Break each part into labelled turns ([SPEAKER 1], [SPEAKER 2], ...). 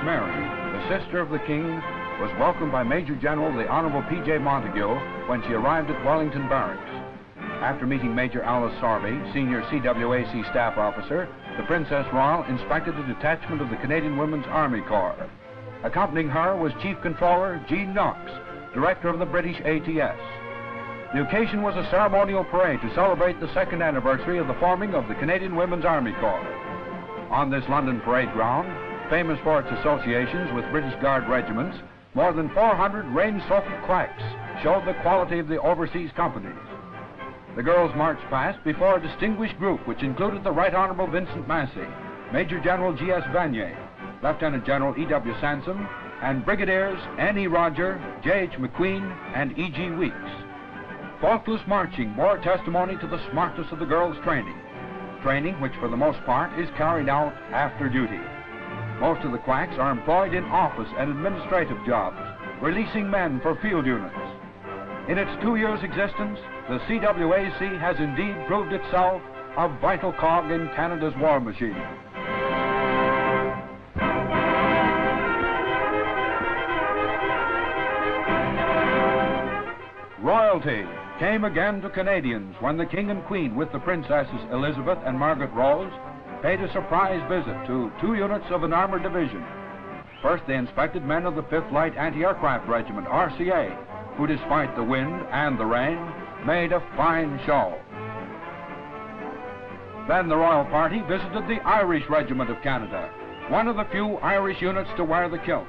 [SPEAKER 1] Mary, the sister of the King, was welcomed by Major General the Honorable P.J. Montague when she arrived at Wellington Barracks. After meeting Major Alice Sorby, senior CWAC staff officer, the Princess Royal inspected a detachment of the Canadian Women's Army Corps. Accompanying her was Chief Controller Jean Knox, director of the British ATS. The occasion was a ceremonial parade to celebrate the second anniversary of the forming of the Canadian Women's Army Corps. On this London parade ground, famous for its associations with British Guard regiments, more than 400 rain-soaked quacks showed the quality of the overseas companies. The girls marched past before a distinguished group which included the Right Honorable Vincent Massey, Major General G.S. Vanier, Lieutenant General E.W. Sansom, and Brigadiers N.E. Roger, J.H. McQueen, and E.G. Weeks. Faultless marching bore testimony to the smartness of the girls' training which for the most part is carried out after duty. Most of the quacks are employed in office and administrative jobs, releasing men for field units. In its 2 years' existence, the CWAC has indeed proved itself a vital cog in Canada's war machine. Royalty came again to Canadians when the King and Queen, with the Princesses Elizabeth and Margaret Rose, paid a surprise visit to 2 units of an armored division. First, they inspected men of the 5th Light Anti-Aircraft Regiment, RCA, who, despite the wind and the rain, made a fine show. Then the royal party visited the Irish Regiment of Canada, one of the few Irish units to wear the kilt.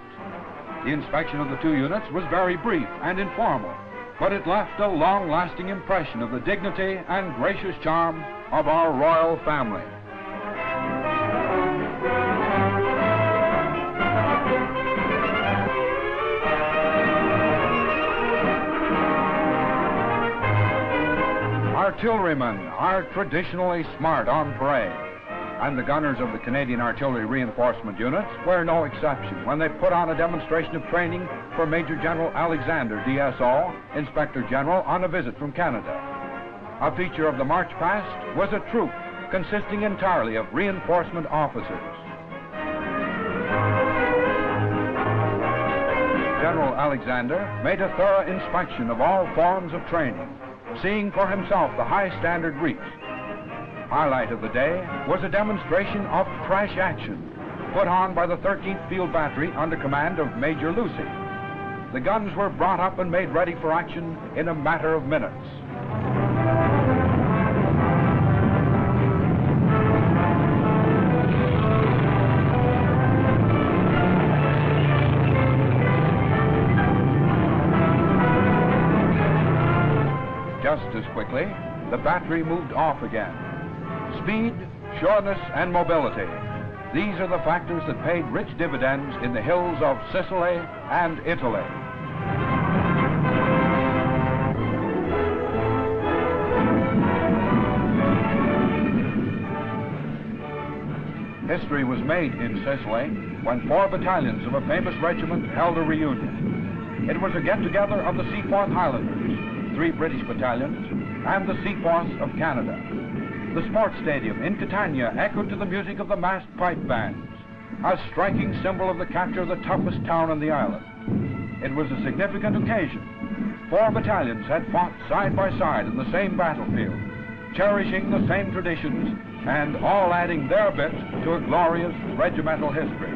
[SPEAKER 1] The inspection of the 2 units was very brief and informal, but it left a long-lasting impression of the dignity and gracious charm of our royal family. Artillerymen are traditionally smart on parade, and the gunners of the Canadian Artillery Reinforcement Units were no exception when they put on a demonstration of training for Major General Alexander, DSO, Inspector General, on a visit from Canada. A feature of the march past was a troop consisting entirely of reinforcement officers. General Alexander made a thorough inspection of all forms of training, seeing for himself the high standard reached. Highlight of the day was a demonstration of crash action put on by the 13th Field Battery under command of Major Lucy. The guns were brought up and made ready for action in a matter of minutes. Just as quickly, the battery moved off again. Speed, sureness, and mobility. These are the factors that paid rich dividends in the hills of Sicily and Italy. History was made in Sicily when 4 battalions of a famous regiment held a reunion. It was a get-together of the Seaforth Highlanders, 3 British battalions, and the Seaforths of Canada. The sports stadium in Catania echoed to the music of the massed pipe bands, a striking symbol of the capture of the toughest town on the island. It was a significant occasion. 4 battalions had fought side by side in the same battlefield, cherishing the same traditions and all adding their bit to a glorious regimental history.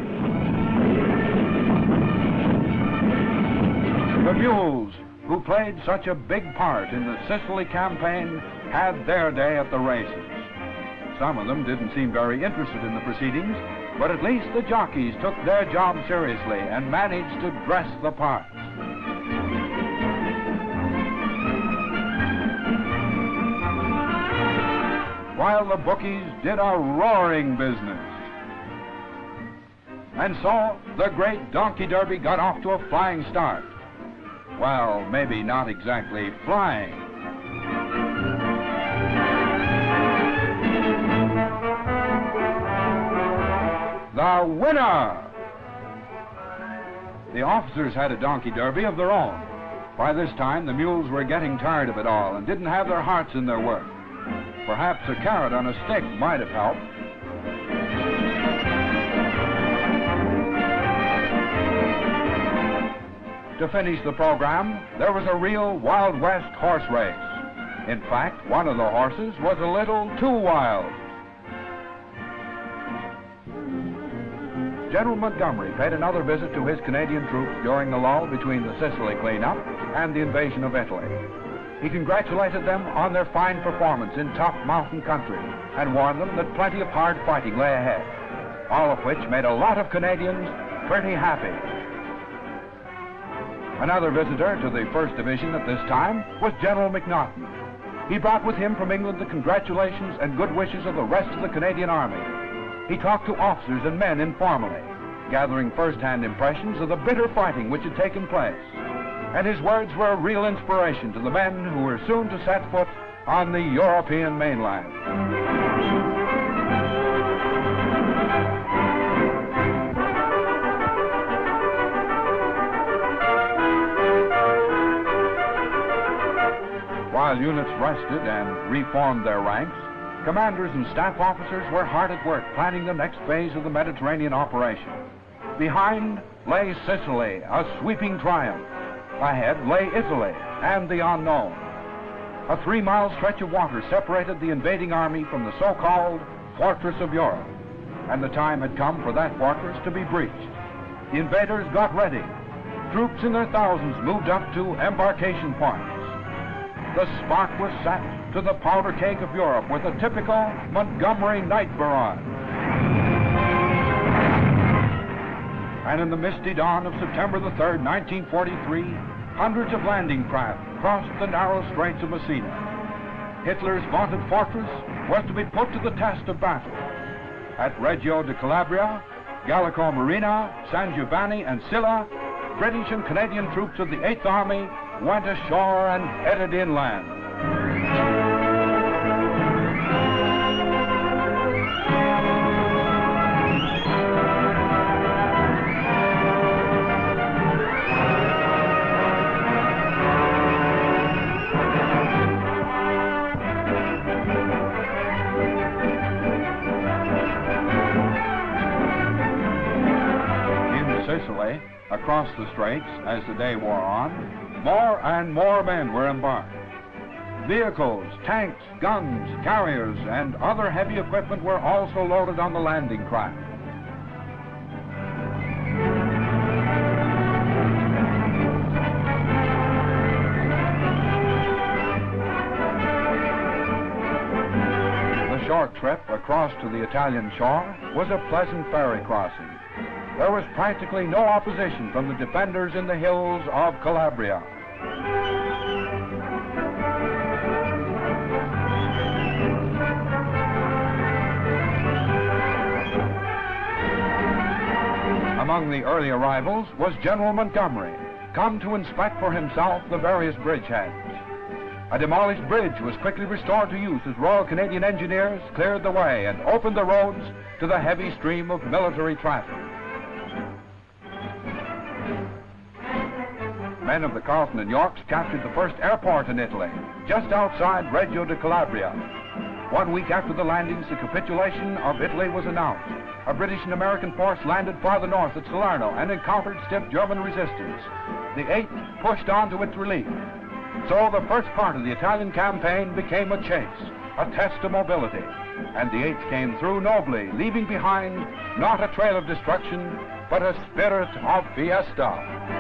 [SPEAKER 1] The mules, who played such a big part in the Sicily campaign, had their day at the races. Some of them didn't seem very interested in the proceedings, but at least the jockeys took their job seriously and managed to dress the part. While the bookies did a roaring business. And so the great Donkey Derby got off to a flying start. Well, maybe not exactly flying. The winner! The officers had a donkey derby of their own. By this time, the mules were getting tired of it all and didn't have their hearts in their work. Perhaps a carrot on a stick might have helped. To finish the program, there was a real Wild West horse race. In fact, one of the horses was a little too wild. General Montgomery paid another visit to his Canadian troops during the lull between the Sicily cleanup and the invasion of Italy. He congratulated them on their fine performance in tough mountain country and warned them that plenty of hard fighting lay ahead, all of which made a lot of Canadians pretty happy. Another visitor to the 1st Division at this time was General McNaughton. He brought with him from England the congratulations and good wishes of the rest of the Canadian Army. He talked to officers and men informally, gathering first-hand impressions of the bitter fighting which had taken place. And his words were a real inspiration to the men who were soon to set foot on the European mainland. While units rested and reformed their ranks, commanders and staff officers were hard at work planning the next phase of the Mediterranean operation. Behind lay Sicily, a sweeping triumph. Ahead lay Italy and the unknown. A 3-mile stretch of water separated the invading army from the so-called Fortress of Europe, and the time had come for that fortress to be breached. The invaders got ready. Troops in their thousands moved up to embarkation points. The spot was set to the powder keg of Europe with a typical Montgomery night barrage. And in the misty dawn of September the 3rd, 1943, hundreds of landing craft crossed the narrow straits of Messina. Hitler's vaunted fortress was to be put to the test of battle. At Reggio de Calabria, Gallico Marina, San Giovanni, and Silla, British and Canadian troops of the 8th Army went ashore and headed inland. In Sicily, across the straits, as the day wore on, more and more men were embarked. Vehicles, tanks, guns, carriers, and other heavy equipment were also loaded on the landing craft. The short trip across to the Italian shore was a pleasant ferry crossing. There was practically no opposition from the defenders in the hills of Calabria. Among the early arrivals was General Montgomery, come to inspect for himself the various bridgeheads. A demolished bridge was quickly restored to use as Royal Canadian Engineers cleared the way and opened the roads to the heavy stream of military traffic. Men of the Carleton and Yorks captured the first airport in Italy, just outside Reggio de Calabria. 1 week after the landings, the capitulation of Italy was announced. A British and American force landed farther north at Salerno and encountered stiff German resistance. The 8th pushed on to its relief. So the first part of the Italian campaign became a chase, a test of mobility. And the 8th came through nobly, leaving behind not a trail of destruction, but a spirit of fiesta.